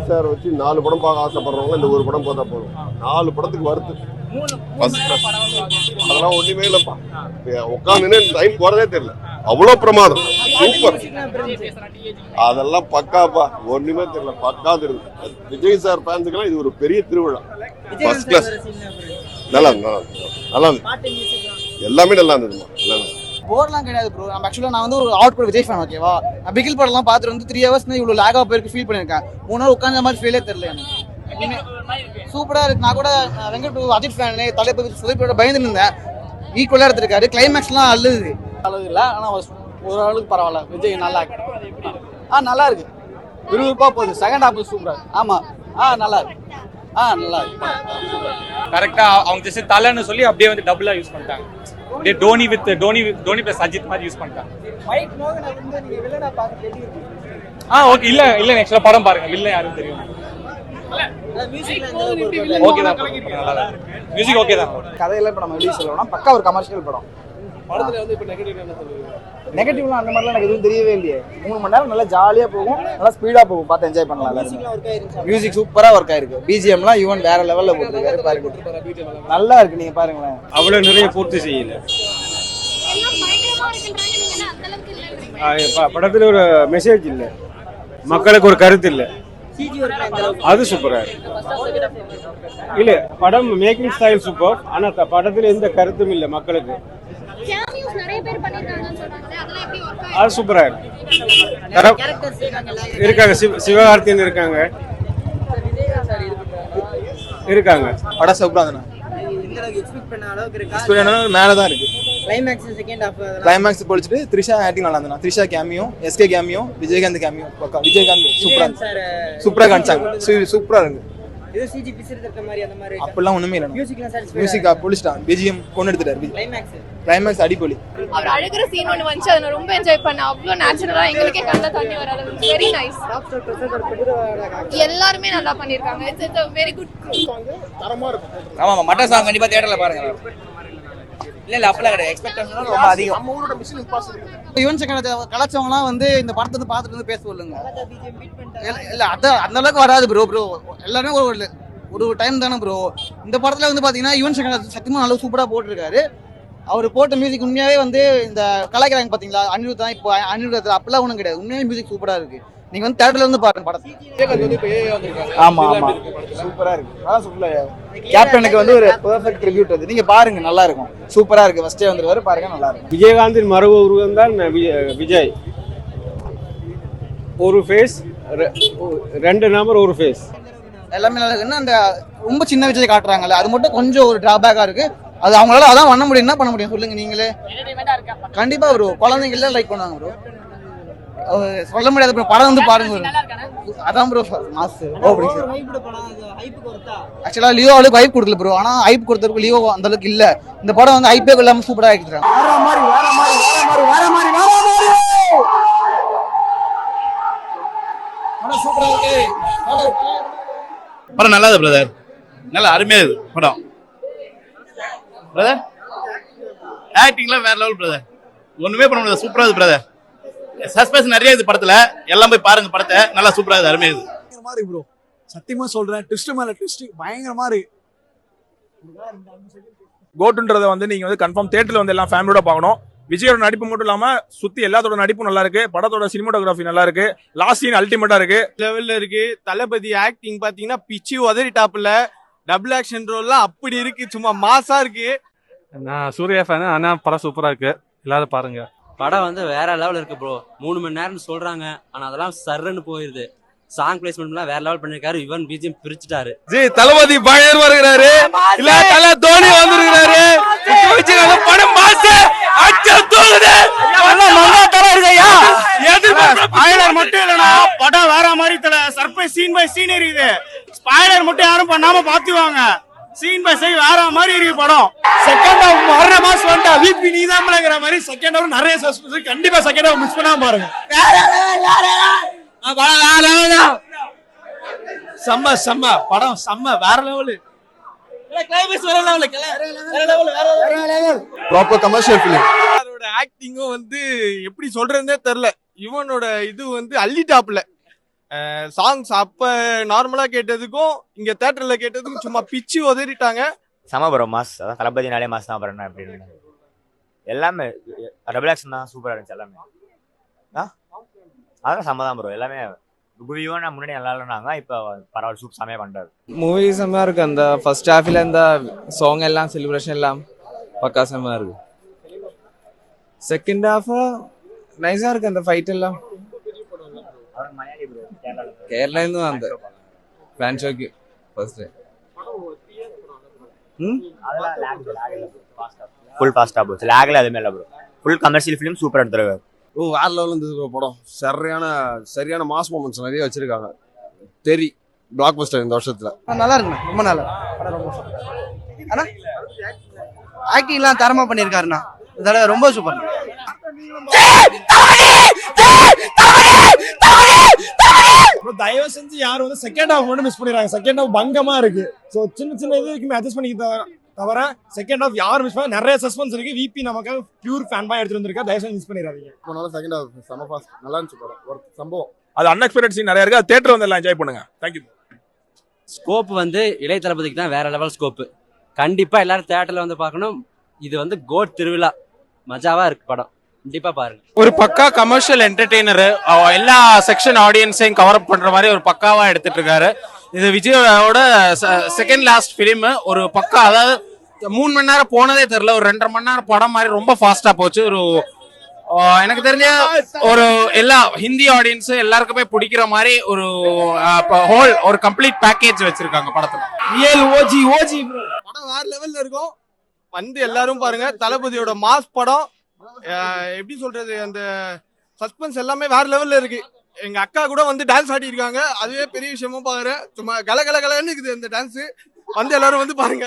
Sir வச்சு 4 படம் பார்க்க ஆசைப்படுறவங்க இந்த ஒரு படம் பார்த்தா போதும். 4 படத்துக்கு வருது. அதெல்லாம் ஒண்ணுமே இல்லப்பா. உட்காந்துன்னு டைம் போறதே தெரியல. அவ்வளவு பிரமாதம். சூப்பர். அதெல்லாம் பக்காப்பா. ஒண்ணுமே தெரியல. பக்கா தெரியுது. விஜய் சார் ஃபேன்ஸுக்கெல்லாம் இது ஒரு பெரிய திருவிழா. First class. நல்லா எல்லாமே நல்லா இருந்ததுமா. போர்லாம் கிடையாது ப்ரோ. நம்ம ஆக்சுவலாக நான் வந்து ஒரு அவுட் கோர் விஜய் ஃபேன். ஓகேவா, நான் பிகில் படம்லாம் பார்த்துட்டு வந்து 3 ஹவர்ஸ் இவ்வளோ லேகாக போயிருக்கு ஃபீல் பண்ணியிருக்கேன். 3 ஹவர் உட்காந்த மாதிரி ஃபீலே தெரியல எனக்கு. சூப்பராக இருக்கு. நான் கூட வெங்கட் அஜித் ஃபேனு தலைப்பு சுதீப்போட பயந்து இருந்தேன். ஈக்குவலாக எடுத்திருக்காரு. கிளைமேக்ஸ்லாம் அழுது அளவு இல்லை, ஆனால் ஓரளவுக்கு பரவாயில்ல. விஜய் நல்லா இருக்கு. நல்லா இருக்கு. விறுவிறுப்பாக போகுது. செகண்ட் ஹாஃப் சூப்பராக. ஆமாம், நல்லா இருக்கு. நல்லா இருக்கு. கரெக்டா அவங்க ஜஸ்ட் தலைன்னு சொல்லி அப்படியே வந்து டபுளா யூஸ் பண்ணிட்டாங்க. அப்படியே டோனி பிளஸ் அஜித் மாதிரி யூஸ் பண்ணிட்டாங்க. மைக் மோகன் வந்து நீங்க வில்லனா பாக்க கேட்டிருக்கீங்க. ஓகே. இல்ல ஆக்சுவலா படம் பாருங்க. வில்லன் யாரும் தெரியும். ஓகே தான். நல்லா இருக்கு. மியூசிக் ஓகே தான். கதையில இப்ப நம்ம வெளிய சொல்லணும்னா பக்கா ஒரு கமர்ஷியல் படம். படத்துல வந்து இப்ப நெகட்டிவ் என்ன சொல்லுவீங்க? நெகட்டிவ்லாம் அந்த மாதிரிலாம் எனக்கு எதுவும் தெரியவே இல்லையே. 3 மணி நேரம் நல்லா ஜாலியா போகும், நல்லா ஸ்பீடா போகும், பார்த்து என்ஜாய் பண்ணலாம் எல்லாரும். மியூசிக் சூப்பரா ஒர்க் ஆயிருக்கு. பிஜிஎம்லாம் ஈவன் வேற லெவல்ல போட்டுருக்காரு பாருங்க. நல்லா இருக்கு. நீங்க பாருங்களேன். அவ்வளவு நிறைய பூர்த்தி செய்யல. படத்துல ஒரு மெசேஜ் இல்ல, மக்களுக்கு ஒரு கருத்து இல்ல. அது சூப்பரா இருக்கு. இல்ல படம் மேக்கிங் ஸ்டைல் சூப்பர். ஆனா படத்துல எந்த கருத்தும் இல்ல மக்களுக்கு. அது சூப்பரா இருக்கு. இருக்காங்க சிவகார்த்தியன் இருக்காங்க. படம் சூப்பரா தானே. மேலதான் இருக்கு. கிளைமேக்ஸ் பொழிச்சிட்டு த்ரிஷா ஆக்டிங் நல்லா இருந்தா. Trisha cameo, SK cameo, Vijayakanth cameo. Vijayakanth சூப்பரா காமிச்சாங்க. சூப்பரா இருக்கு. இது சிஜி பிசிறது இருக்க மாதிரி அந்த மாதிரி அப்பலாம் ஒண்ணுமே இல்ல. மியூசிக் பொலிஸ்டான். பிஜிஎம் கொண்டு எடுத்துட்டாரு. கிளைமேக்ஸ் அடிபொலி. அவர் அழுகுற சீன் ஒன்னு வந்துச்சு. அத ரொம்ப என்ஜாய் பண்ணேன். அவ்ளோ நேச்சுரலா எங்களுக்கே கண்ணுல தண்ணி வர அளவுக்கு வெரி நைஸ். எல்லாரும் நல்லா பண்ணிருக்காங்க. இட்ஸ் a very good தரமா இருக்கும். ஆமா, மட்ட சாங் கண்டிப்பா தியேட்டர்ல பாருங்க. இல்ல அப்பலாம் கிடையாது. எக்ஸ்பெக்டேஷன் ரொம்ப அதிகம். நம்ம ஊரோட மிஷன் இம்பாசிபிள். யுவன் சங்கர் கலாச்சவங்கலாம் வந்து இந்த படத்தை வந்து பார்த்துட்டு வந்து பேச சொல்லுங்க. இல்ல அந்த அளவுக்கு வராது ப்ரோ. எல்லாருமே ஒரு டைம் தானே ப்ரோ. இந்த படத்துல வந்து பாத்தீங்கன்னா யுவன் சங்கர் சத்தியமா நல்லா சூப்பரா போட்டிருக்காரு. அவர் போட்ட மியூசிக் உண்மையாவே வந்து இந்த கலாய்க்கிறாங்க பாத்தீங்களா, அனிருத் தான். இப்போ அனிருத் அப்பெல்லாம் ஒன்றும் கிடையாது. உண்மையாவே மியூசிக் சூப்பரா இருக்கு. நீங்க வந்து தியேட்டர்ல இருந்து பாருங்க படத்தை. ஆமா சூப்பரா இருக்கு. அதான் சூப்பரா. கேப்டனுக்கு வந்து ஒரு பெர்ஃபெக்ட் ட்ரிபியூட் அது. நீங்க பாருங்க, நல்லா இருக்கும். சூப்பரா இருக்கு. ஃபர்ஸ்டே வந்துருவாரு பாருங்க, நல்லா இருக்கும். விஜயகாந்தின் மறு உருவம் தான் விஜய். ஒரு ஃபேஸ், 2 நம்பர், ஒரு ஃபேஸ். எல்லாமே நல்லா இருக்குன்னா அந்த ரொம்ப சின்ன விஜய் காட்டுறாங்கல்ல, அது மட்டும் கொஞ்சம் ஒரு டிராபேக்கா இருக்கு. அது அவங்களால அதான் பண்ண முடியும். என்ன பண்ண முடியும் சொல்லுங்க நீங்களே. கண்டிப்பா ப்ரோ. குழந்தைங்க எல்லாம் லைக் பண்ணுவாங்க ப்ரோ. சொல்ல முடியாது ப்ரோ. படம் வந்து பாருங்க. அதான் ப்ரோ மாஸ். ஆக்சுவலா லியோ அளவுக்கு ஹைப் கொடுக்கல ப்ரோ. ஆனா ஹைப் கொடுத்ததுக்கு லியோ அந்த அளவுக்கு இல்ல. இந்த படம் வந்து ஹைப்பே இல்லாம சூப்பரா ஆக்கிட்டாங்க. படம் நல்லா இருக்கு பிரதர். நல்லா அருமையா இருக்கு படம் பிரதர். ஆக்டிங்லாம் வேற லெவல் பிரதர். ஒண்ணுமே பண்ண முடியாது. சூப்பரா இருக்கு பிரதர். சஸ்பென்ஸ் நிறைய இது படத்துல. எல்லாம் போய் பாருங்க படத்தை. நல்லா சூப்பரா இருக்கு. அருமையா இருக்கு. பயங்கரமா இருக்கு ப்ரோ. சத்தியமா சொல்றேன். ட்விஸ்ட் மேல ட்விஸ்ட் பயங்கரமா இருக்கு. கோட்டுன்றதை வந்து நீங்க வந்து கன்ஃபார்ம் தியேட்டர்ல வந்து எல்லாம் ஃபேமிலியோட பார்க்கணும். விஜயோட நடிப்பு மட்டும் இல்லாம சுத்தி எல்லாத்தோட நடிப்பும் நல்லா இருக்கு. படத்தோட சினிமாட்டோகிராஃபி நல்லா இருக்கு. லாஸ்ட் சீன் அல்டிமேட்டா இருக்கு. லெவல்ல இருக்கு. தளபதி ஆக்டிங் பாத்தீங்கன்னா பிச்சு உதறி டாப்ல. டபுள் ஆக்ஷன் ரோல்லாம் அப்படி இருக்கு. சும்மா மாசா இருக்கு. நான் சூர்யா ஃபேன். ஆனா படம் சூப்பரா இருக்கு. எல்லாரும் பாருங்க. படம் வந்து வேற லெவல் இருக்கு ப்ரோ. 3 மணி நேரம்னு சொல்றாங்க, ஆனா அதெல்லாம் சர்ன்னு போயிருது. சாங் பிளேஸ்மெண்ட்லாம் வேற லெவல் பண்ணிருக்காரு. இவன் பிஜிஎம் பிரிச்சுட்டாரு. தளபதி பயங்கரமா இருக்கிறாரு. இல்ல தல தோனி வந்திருக்காரு. படம் மாசு மட்டும் இல்லனா படம் வேற மாதிரி சர்ப்ரைஸ் சீன் பை சீன் இருக்குது. ஸ்பாய்லர் மட்டும் யாரும் பண்ணாம பாத்துவாங்க. சீன் பை சீன் வேற மாதிரி இருக்கு படம். செகண்ட் ஹாஃப் வர்ற மாசம் வந்து விபி நீதாமலங்கற மாதிரி செகண்ட் ஹாஃப் நிறைய சஸ்பென்ஸ். கண்டிப்பா செகண்ட் ஹாஃப் மிஸ் பண்ணாம பாருங்க. செம்ம படம். செம்ம வேற லெவல். கிளைமேக்ஸ் வேற லெவல். Proper commercial film. அவரோட ஆக்டிங்கும் வந்து எப்படி சொல்றதுன்னே தெரியல. இவனோட இது வந்து அள்ளி டாப்ல. சாங்ஸ் அப்ப நார்மலா கேட்டதுக்கும் இங்க தியேட்டர்ல கேட்டதுக்கும் சும்மா பிச்சு உதறிட்டாங்க. சம ப்ரோ மாஸ், அதான் தளபதினாலே மாஸ் தான். அப்புறம் என்ன அப்படின்னு எல்லாமே டபுள் ஆக்ஷன் தான், சூப்பராக இருந்துச்சு எல்லாமே. அதான் செம்ம தான் ப்ரோ. எல்லாமே குவியும் நான் முன்னாடி நல்லா இல்லைனாங்க, இப்போ பரவாயில்ல, சூப் செம்மையாக பண்ணுறாரு. மூவி செம்மையாக இருக்கு. அந்த ஃபர்ஸ்ட் ஹாஃபில் அந்த சாங் எல்லாம் செலிப்ரேஷன் எல்லாம் பக்கா செம்மையாக இருக்கு. செகண்ட் ஹாஃப் நைஸாக இருக்கு. அந்த ஃபைட் எல்லாம் கேரளா இருந்து அந்த ஃபேன் ஷோக்கு ஃபர்ஸ்ட் ஃபுல் ஃபாஸ்ட்டாக போச்சு, லேகில் எதுவுமே இல்லை ப்ரோ. ஃபுல் கமர்ஷியல் ஃபிலிம் சூப்பராக எடுத்துருக்காரு. வேற லெவலில் இருந்தது படம். சரியான மாஸ் மூமெண்ட்ஸ் நிறைய வச்சிருக்காங்க. பிளாக் பஸ்டர் இந்த வருஷத்துல. நல்லா இருக்குண்ணா, ரொம்ப நல்லா படம், ரொம்ப சூப்பர். ஆனா ஆக்டிங்லாம் தரமா பண்ணியிருக்காருண்ணா, இதோட ரொம்ப சூப்பர். தயவு செஞ்சு யாரும் வந்து செகண்ட் ஹாஃப் மட்டும் மிஸ் பண்ணிடுறாங்க. செகண்ட் ஹாஃப் பங்கமா இருக்கு. ஸோ சின்ன இதுக்குமே அட்ஜஸ்ட் பண்ணிக்க தவிர செகண்ட் ஹாஃப் யாரும் மிஸ் பண்ண, நிறைய சஸ்பென்ஸ் இருக்கு. விபி நமக்கு பியூர் ஃபேன் பாய் எடுத்துட்டு வந்திருக்கா, தயவு செஞ்சு மிஸ் பண்ணிடாதீங்க. செகண்ட் ஹாஃப் செம ஃபாஸ்ட், நல்லா இருந்துச்சு படம். ஒரு சம்பவம் அது அன்எக்ஸ்பெக்டட் சீன் நிறைய இருக்கு. தியேட்டர் வந்து எல்லாம் என்ஜாய் பண்ணுங்க. தேங்க்யூ. ஸ்கோப் வந்து இளைய தளபதிக்கு தான் வேற லெவல் ஸ்கோப்பு. கண்டிப்பா எல்லாரும் தியேட்டர்ல வந்து பார்க்கணும். இது வந்து கோட் திருவிழா, மஜாவா இருக்கு படம், கண்டிப்பா பாருங்க. ஒரு பக்கா கமர்ஷியல் என்டர்டெய்னர், எல்லா செக்ஷன் ஆடியன்ஸையும் கவர் அப் பண்ற மாதிரி ஒரு பக்காவா எடுத்துட்டு இருக்காரு. இது விஜயோட செகண்ட் லாஸ்ட் பிலிம். ஒரு பக்கா, அதாவது 3 மணி நேரம் போனதே தெரியல. ஒரு 2.5 மணி நேரம் படம் மாதிரி ரொம்ப ஃபாஸ்டா போச்சு. ஒரு எனக்கு தெரிஞ்ச ஒரு எல்லா ஹிந்தி ஆடியன்ஸ் எல்லாருக்குமே பிடிக்கிற மாதிரி ஒரு ஹோல் ஒரு கம்ப்ளீட் பேக்கேஜ் வச்சிருக்காங்க படத்துல. ஓஜி படம் வேற லெவல்ல இருக்கும். வந்து எல்லாரும் பாருங்க. தளபதியோட மாஸ் படம். எப்படி சொல்றது, அந்த சஸ்பென்ஸ் எல்லாமே வேற லெவல்ல இருக்கு. எங்க அக்கா கூட வந்து டான்ஸ் ஆடி இருக்காங்க. அதுவே பெரிய விஷயமா பாக்குறேன். சும்மா கலகலன்னு இருக்குது அந்த டான்ஸ். வந்து எல்லாரும் வந்து பாருங்க.